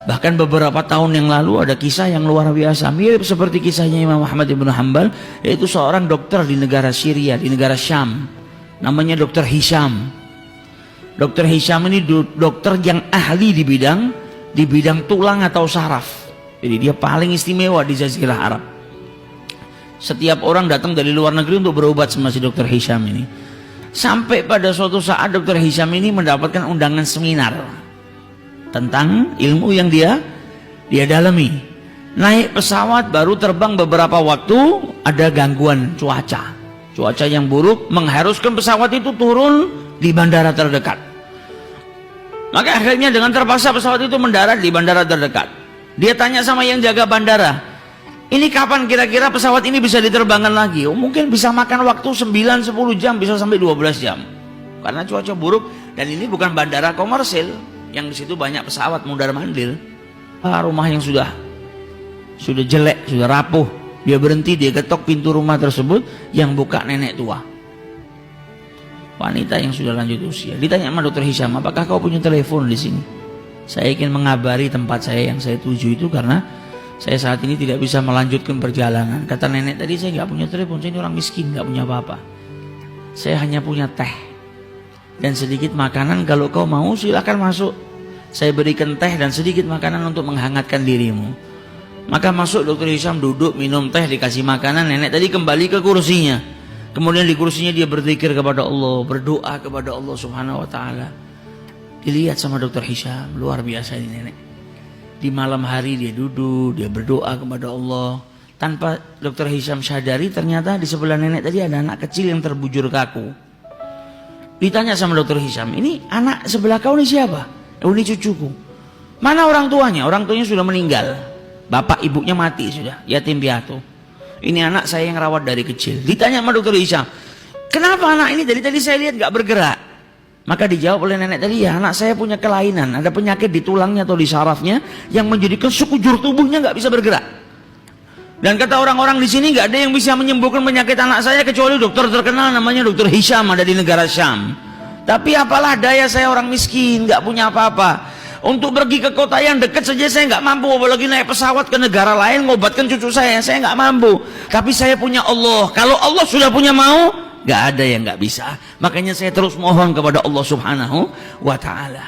Bahkan beberapa tahun yang lalu ada kisah yang luar biasa, mirip seperti kisahnya Imam Ahmad ibn Hanbal, yaitu seorang dokter di negara Syria, di negara Syam, namanya Dr. Hisham. Dr. Hisham ini dokter yang ahli di bidang tulang atau saraf. Jadi dia paling istimewa di Jazirah Arab. Setiap orang datang dari luar negeri untuk berobat sama si Dr. Hisham ini. Sampai pada suatu saat Dr. Hisham ini mendapatkan undangan seminar tentang ilmu yang dia dalami. Naik pesawat baru terbang beberapa waktu, ada gangguan cuaca yang buruk mengharuskan pesawat itu turun di bandara terdekat. Maka akhirnya dengan terpaksa pesawat itu mendarat di bandara terdekat. Dia tanya sama yang jaga bandara, ini kapan kira-kira pesawat ini bisa diterbangkan lagi? Oh, mungkin bisa makan waktu 9-10 jam, bisa sampai 12 jam karena cuaca buruk. Dan ini bukan bandara komersil yang di situ banyak pesawat mundar-mandir. Rumah yang sudah jelek, sudah rapuh. Dia berhenti, dia ketok pintu rumah tersebut, yang buka nenek tua, wanita yang sudah lanjut usia. Ditanya sama Dr. Hisham, apakah kau punya telepon di sini? Saya ingin mengabari tempat saya yang saya tuju itu karena saya saat ini tidak bisa melanjutkan perjalanan. Kata nenek tadi, saya nggak punya telepon, saya ini orang miskin, nggak punya apa-apa. Saya hanya punya teh dan sedikit makanan, kalau kau mau silakan masuk. Saya berikan teh dan sedikit makanan untuk menghangatkan dirimu. Maka masuk Dr. Hisham, duduk, minum teh, dikasih makanan. Nenek tadi kembali ke kursinya. Kemudian di kursinya dia berzikir kepada Allah, berdoa kepada Allah Subhanahu wa ta'ala. Dilihat sama Dr. Hisham, luar biasa ini nenek. Di malam hari dia duduk, dia berdoa kepada Allah. Tanpa Dr. Hisham sadari, ternyata di sebelah nenek tadi ada anak kecil yang terbujur kaku. Ditanya sama Dr. Hisham, ini anak sebelah kau ini siapa? Oh, ini cucuku. Mana orang tuanya? Orang tuanya sudah meninggal. Bapak ibunya mati sudah, yatim piatu. Ini anak saya yang rawat dari kecil. Ditanya sama Dr. Hisham, kenapa anak ini dari tadi saya lihat gak bergerak? Maka dijawab oleh nenek tadi, ya anak saya punya kelainan, ada penyakit di tulangnya atau di sarafnya yang menjadikan sekujur tubuhnya gak bisa bergerak. Dan kata orang-orang di sini gak ada yang bisa menyembuhkan penyakit anak saya kecuali dokter terkenal namanya Dr. Hisham, ada di negara Syam. Tapi apalah daya, saya orang miskin, gak punya apa-apa. Untuk pergi ke kota yang dekat saja saya nggak mampu, apalagi naik pesawat ke negara lain ngobatkan cucu saya nggak mampu. Tapi saya punya Allah. Kalau Allah sudah punya mau, nggak ada yang nggak bisa. Makanya saya terus mohon kepada Allah Subhanahu wa ta'ala.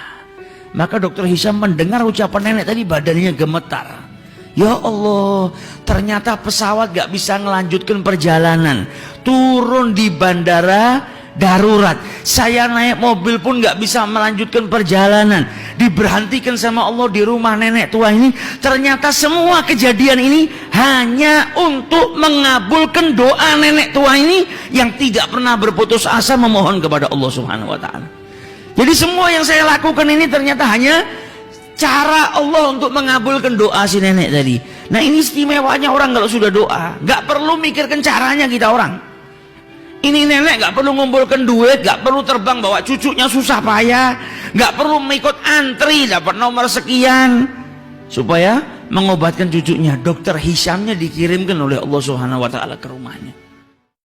Maka Dr. Hisham mendengar ucapan nenek tadi, badannya gemetar. Ya Allah, ternyata pesawat nggak bisa melanjutkan perjalanan, turun di bandara darurat. Saya naik mobil pun nggak bisa melanjutkan perjalanan, diberhentikan sama Allah di rumah nenek tua ini. Ternyata semua kejadian ini hanya untuk mengabulkan doa nenek tua ini yang tidak pernah berputus asa memohon kepada Allah Subhanahu wa ta'ala. Jadi semua yang saya lakukan ini ternyata hanya cara Allah untuk mengabulkan doa si nenek tadi. Nah, ini istimewanya orang kalau sudah doa, nggak perlu mikirkan caranya kita orang. Ini nenek gak perlu ngumpulkan duit, gak perlu terbang bawa cucunya susah payah, gak perlu mengikut antri dapat nomor sekian supaya mengobatkan cucunya. Dokter Hishamnya dikirimkan oleh Allah Subhanahu wa ta'ala ke rumahnya.